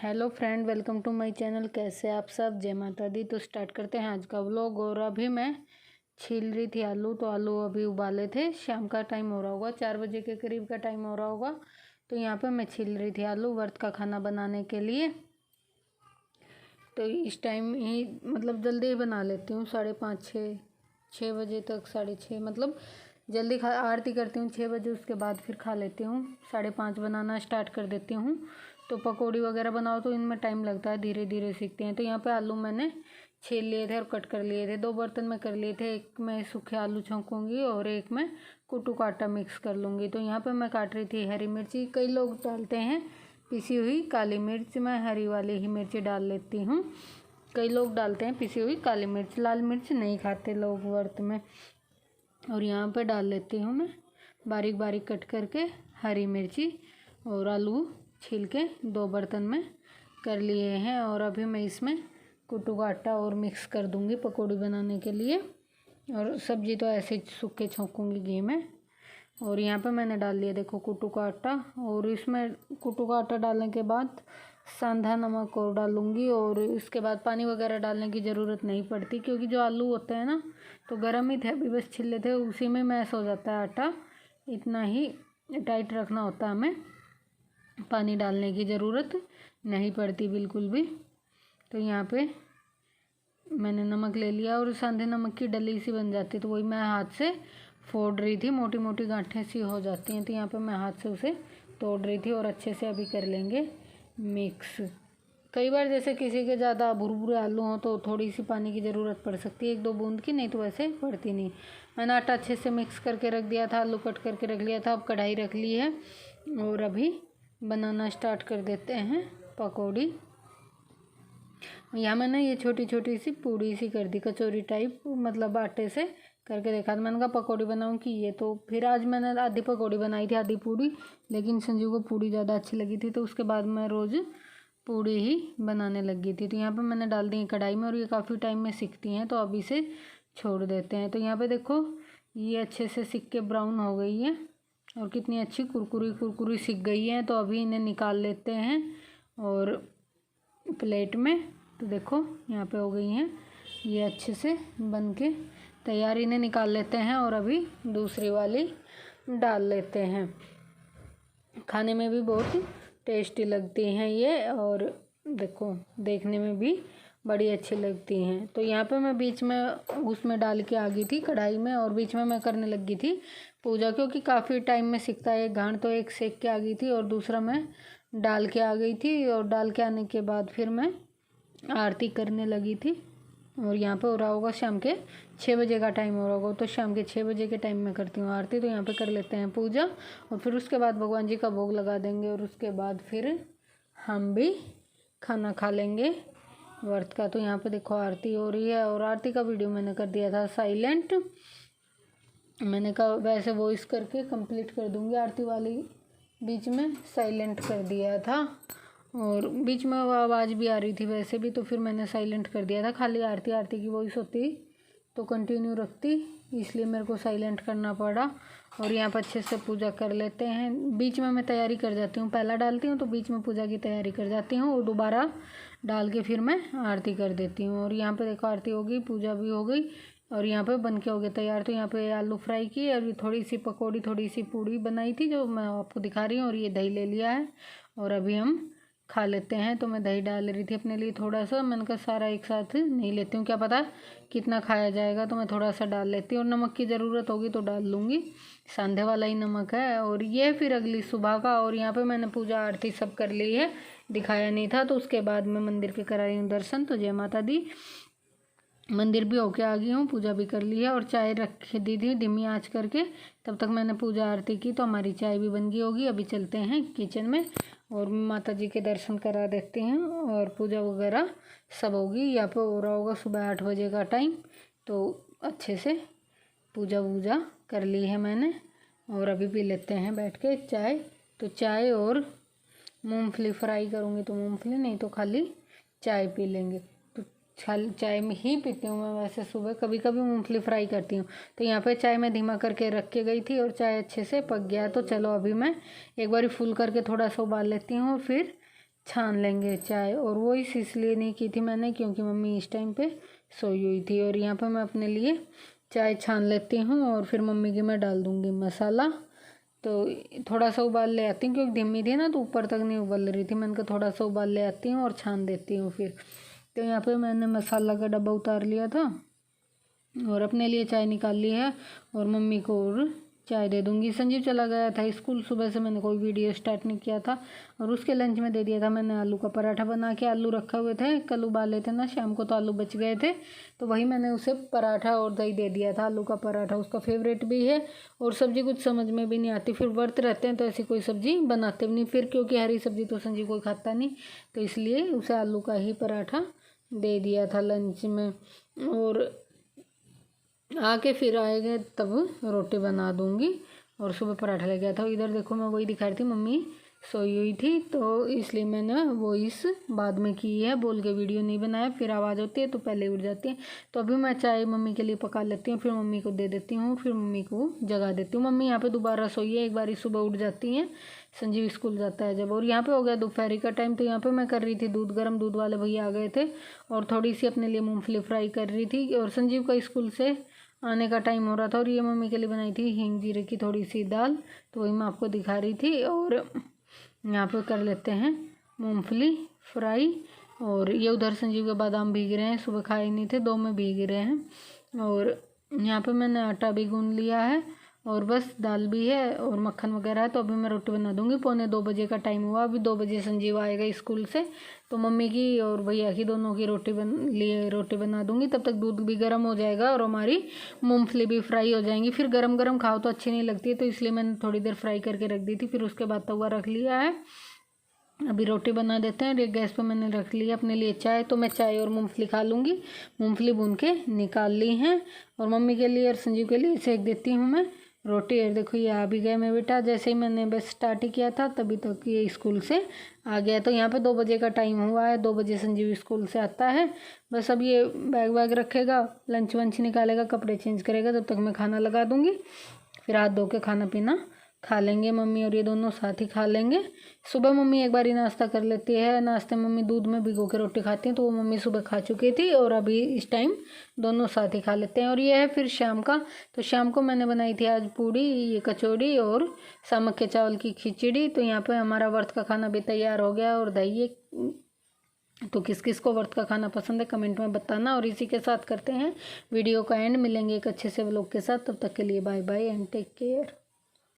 Hello friend, welcome to my channel. कैसे आप सब? जय माता दी। तो स्टार्ट करते हैं आज का व्लॉग। और अभी मैं छील रही थी आलू, तो आलू अभी उबाले थे। शाम का टाइम हो रहा होगा, 4 बजे के करीब का टाइम हो रहा होगा। तो यहाँ पे मैं छील रही थी आलू व्रत का खाना बनाने के लिए। तो इस टाइम ही मतलब जल्दी ही बना लेती हूँ, 5:30 6 बजे तक, 6:30 मतलब जल्दी आरती करती हूँ 6 बजे। उसके बाद फिर खा लेती हूँ, 5:30 बनाना स्टार्ट कर देती हूँ। तो पकौड़ी वगैरह बनाओ तो इनमें टाइम लगता है, धीरे धीरे सीखते हैं। तो यहाँ पे आलू मैंने छील लिए थे और कट कर लिए थे। 2 बर्तन में कर लिए थे, एक में सूखे आलू छौंकूँगी और एक में कुट्टू का आटा मिक्स कर लूँगी। तो यहाँ पे मैं काट रही थी हरी मिर्ची। कई लोग डालते हैं पिसी हुई काली मिर्च, मैं हरी वाली ही मिर्ची डाल लेती हूँ। कई लोग डालते हैं पिसी हुई काली मिर्च, लाल मिर्च नहीं खाते लोग व्रत में। और यहाँ पे डाल लेती हूँ मैं बारीक बारीक कट करके हरी मिर्ची, और आलू छील के 2 बर्तन में कर लिए हैं। और अभी मैं इसमें कुट्टू का आटा और मिक्स कर दूँगी पकौड़ी बनाने के लिए। और सब्जी तो ऐसे सूखे छौंकूँगी घी में। और यहाँ पे मैंने डाल लिया देखो कुट्टू का आटा। और इसमें कुट्टू का आटा डालने के बाद सेंधा नमक और डालूँगी। और इसके बाद पानी वगैरह डालने की ज़रूरत नहीं पड़ती, क्योंकि जो आलू होते हैं ना तो गर्म ही थे, अभी बस छिले थे, उसी में मैश हो जाता है आटा। इतना ही टाइट रखना होता है हमें, पानी डालने की ज़रूरत नहीं पड़ती बिल्कुल भी। तो यहाँ पे मैंने नमक ले लिया और सेंधे नमक की डली सी बन जाती है, तो वही मैं हाथ से फोड़ रही थी, मोटी मोटी गांठें सी हो जाती हैं। तो यहाँ पे मैं हाथ से उसे तोड़ रही थी। और अच्छे से अभी कर लेंगे मिक्स। कई बार जैसे किसी के ज़्यादा भुरभुरे आलू हों तो थोड़ी सी पानी की ज़रूरत पड़ सकती है, 1-2 बूंद की, नहीं तो वैसे पड़ती नहीं। मैंने आटा अच्छे से मिक्स करके रख दिया था, आलू कट करके रख लिया था। अब कढ़ाई रख ली है और अभी बनाना स्टार्ट कर देते हैं पकौड़ी। यहाँ मैंने ये छोटी छोटी सी पूड़ी सी कर दी, कचौरी टाइप, मतलब आटे से करके देखा था। मैंने कहा पकौड़ी बनाऊँ कि ये, तो फिर आज मैंने आधी पकौड़ी बनाई थी आधी पूड़ी, लेकिन संजू को पूड़ी ज़्यादा अच्छी लगी थी, तो उसके बाद मैं रोज़ पूड़ी ही बनाने लगी थी। तो यहाँ पे मैंने डाल दी कढ़ाई में, और ये काफ़ी टाइम में सिकती हैं, तो अभी से छोड़ देते हैं। तो यहाँ पे देखो ये अच्छे से सिक के ब्राउन हो गई है, और कितनी अच्छी कुरकुरी कुरकुरी सिक गई है। तो अभी इन्हें निकाल लेते हैं और प्लेट में। तो देखो यहाँ पे हो गई हैं ये अच्छे से बन के तैयार। इन्हें निकाल लेते हैं और अभी दूसरी वाली डाल लेते हैं। खाने में भी बहुत टेस्टी लगती हैं ये, और देखो देखने में भी बड़ी अच्छी लगती हैं। तो यहाँ पे मैं बीच में उसमें डाल के आ गई थी कढ़ाई में, और बीच में मैं करने लगी थी पूजा, क्योंकि काफ़ी टाइम में सिकता है। गांठ तो एक सेक के आ गई थी और दूसरा मैं डाल के आ गई थी। और डाल के आने के बाद फिर मैं आरती करने लगी थी। और यहाँ पे हो रहा होगा शाम के 6 बजे का टाइम हो रहा होगा, तो शाम के 6 बजे के टाइम में करती हूँ आरती। तो यहाँ पे कर लेते हैं पूजा, और फिर उसके बाद भगवान जी का भोग लगा देंगे, और उसके बाद फिर हम भी खाना खा लेंगे व्रत का। तो यहाँ पे देखो आरती हो रही है, और आरती का वीडियो मैंने कर दिया था साइलेंट। मैंने कहा वैसे वॉइस करके कंप्लीट कर दूँगी आरती वाली, बीच में साइलेंट कर दिया था। और बीच में वो आवाज़ भी आ रही थी वैसे भी, तो फिर मैंने साइलेंट कर दिया था। खाली आरती की वॉइस होती तो कंटिन्यू रखती, इसलिए मेरे को साइलेंट करना पड़ा। और यहाँ पर अच्छे से पूजा कर लेते हैं। बीच में मैं तैयारी कर जाती हूँ, पहला डालती हूँ तो बीच में पूजा की तैयारी कर जाती हूँ, और दोबारा डाल के फिर मैं आरती कर देती हूँ। और यहाँ पे देखो आरती हो गई, पूजा भी हो गई, और यहाँ पे बन के हो गया तैयार। तो यहाँ पे आलू फ्राई की, और थोड़ी सी पकौड़ी, थोड़ी सी पूड़ी बनाई थी जो मैं आपको दिखा रही हूँ। और ये दही ले लिया है, और अभी हम खा लेते हैं। तो मैं दही डाल रही थी अपने लिए थोड़ा सा, मैंने कहा सारा एक साथ नहीं लेती हूँ, क्या पता कितना खाया जाएगा, तो मैं थोड़ा सा डाल लेती हूँ। और नमक की ज़रूरत होगी तो डाल लूँगी, सांधे वाला ही नमक है। और ये फिर अगली सुबह का। और यहाँ पे मैंने पूजा आरती सब कर ली है, दिखाया नहीं था। तो उसके बाद मैं मंदिर के करा रही हूँ दर्शन। तो जय माता दी, मंदिर भी होके आ गई हूँ, पूजा भी कर ली है, और चाय रख दी थी धीमी आँच करके। तब तक मैंने पूजा आरती की, तो हमारी चाय भी बन गई होगी। अभी चलते हैं किचन में और माता जी के दर्शन करा देते हैं, और पूजा वगैरह सब होगी। यहाँ पे हो रहा होगा सुबह 8 बजे का टाइम। तो अच्छे से पूजा वूजा कर ली है मैंने, और अभी पी लेते हैं बैठ के चाय। तो चाय और मूंगफली फ्राई करूँगी, तो मूंगफली नहीं तो खाली चाय पी लेंगे। तो चाय में ही पीती हूँ मैं वैसे सुबह, कभी कभी मूंगफली फ्राई करती हूँ। तो यहाँ पे चाय मैं धीमा करके रख के गई थी, और चाय अच्छे से पक गया। तो चलो अभी मैं एक बार फुल करके थोड़ा सा उबाल लेती हूँ, और फिर छान लेंगे चाय। और वो इसलिए नहीं की थी मैंने क्योंकि मम्मी इस टाइम पे सोई हुई थी। और यहाँ पे मैं अपने लिए चाय छान लेती हूँ और फिर मम्मी की मैं डाल दूँगी मसाला। तो थोड़ा सा उबाल ले आती हूँ क्योंकि धीमी थी ना तो ऊपर तक नहीं उबल रही थी। मैंने कहा थोड़ा सा उबाल ले आती हूँ और छान देती हूँ फिर। तो यहाँ पे मैंने मसाला का डब्बा उतार लिया था और अपने लिए चाय निकाल ली है और मम्मी को और चाय दे दूँगी। संजीव चला गया था स्कूल, सुबह से मैंने कोई वीडियो स्टार्ट नहीं किया था। और उसके लंच में दे दिया था मैंने आलू का पराठा बना के। आलू रखे हुए थे, कल उबाले थे ना शाम को तो आलू बच गए थे, तो वही मैंने उसे पराठा और दही दे दिया था। आलू का पराठा उसका फेवरेट भी है और सब्ज़ी कुछ समझ में भी नहीं आती। फिर व्रत रहते हैं तो ऐसी कोई सब्ज़ी बनाते भी नहीं फिर, क्योंकि हरी सब्ज़ी तो संजीव कोई खाता नहीं, तो इसलिए उसे आलू का ही पराठा दे दिया था लंच में। और आके फिर आएंगे तब रोटी बना दूंगी। और सुबह पराठा ले गया था। इधर देखो मैं वही दिखा रही थी, मम्मी सोई हुई थी तो इसलिए मैंने वो इस बाद में की है, बोल के वीडियो नहीं बनाया। फिर आवाज़ होती है तो पहले उठ जाती है। तो अभी मैं चाय मम्मी के लिए पका लेती हूँ, फिर मम्मी को दे देती हूँ, फिर मम्मी को जगा देती हूँ। मम्मी यहाँ पे दोबारा सोई है, एक बारी सुबह उठ जाती हैं, संजीव स्कूल जाता है जब। और यहाँ पे हो गया दोपहरी का टाइम, तो यहाँ पे मैं कर रही थी दूध गर्म। दूध वाले भैया आ गए थे और थोड़ी सी अपने लिए मूँगफली फ्राई कर रही थी। और संजीव का स्कूल से आने का टाइम हो रहा था। और ये मम्मी के लिए बनाई थी हींग जीरे की थोड़ी सी दाल, तो वही मैं आपको दिखा रही थी। और यहाँ पे कर लेते हैं मूंगफली फ्राई। और ये उधर संजीव के बादाम भीग रहे हैं, सुबह खाए नहीं थे, 2 में भीग रहे हैं। और यहाँ पे मैंने आटा भी गूंद लिया है और बस दाल भी है और मक्खन वगैरह है। तो अभी मैं रोटी बना दूंगी। 1:45 बजे का टाइम हुआ, अभी 2 बजे संजीव आएगा स्कूल से, तो मम्मी की और भैया की दोनों की रोटी बना दूंगी। तब तक दूध भी गर्म हो जाएगा और हमारी मूंगफली भी फ्राई हो जाएंगी। फिर गरम गरम खाओ तो अच्छी नहीं लगती है, तो इसलिए मैंने थोड़ी देर फ्राई करके रख दी थी। फिर उसके बाद तवा रख लिया है, अभी रोटी बना देते हैं। गैस पे मैंने रख लिया अपने लिए चाय, तो मैं चाय और मूंगफली खा लूँगी। मूंगफली भून के निकाल ली हैं और मम्मी के लिए और संजीव के लिए सेक देती हूँ मैं रोटी। और देखो ये आ भी गए मेरे बेटा, जैसे ही मैंने बस स्टार्ट ही किया था तभी तक ये स्कूल से आ गया। तो यहाँ पे 2 बजे का टाइम हुआ है, 2 बजे संजीव स्कूल से आता है। बस अब ये बैग वैग रखेगा, लंच वंच निकालेगा, कपड़े चेंज करेगा, तब तक मैं खाना लगा दूँगी। फिर हाथ धो के खाना पीना खा लेंगे मम्मी और ये दोनों साथ ही खा लेंगे। सुबह मम्मी एक बार ही नाश्ता कर लेती है, नाश्ते मम्मी दूध में भिगो के रोटी खाती हैं, तो वो मम्मी सुबह खा चुकी थी और अभी इस टाइम दोनों साथ ही खा लेते हैं। और ये है फिर शाम का, तो शाम को मैंने बनाई थी आज पूड़ी, ये कचौड़ी और सामक के चावल की खिचड़ी। तो यहाँ पे हमारा व्रत का खाना भी तैयार हो गया और दही। तो किस किस को व्रत का खाना पसंद है कमेंट में बताना। और इसी के साथ करते हैं वीडियो का एंड, मिलेंगे एक अच्छे से व्लॉग के साथ। तब तक के लिए bye bye and take care.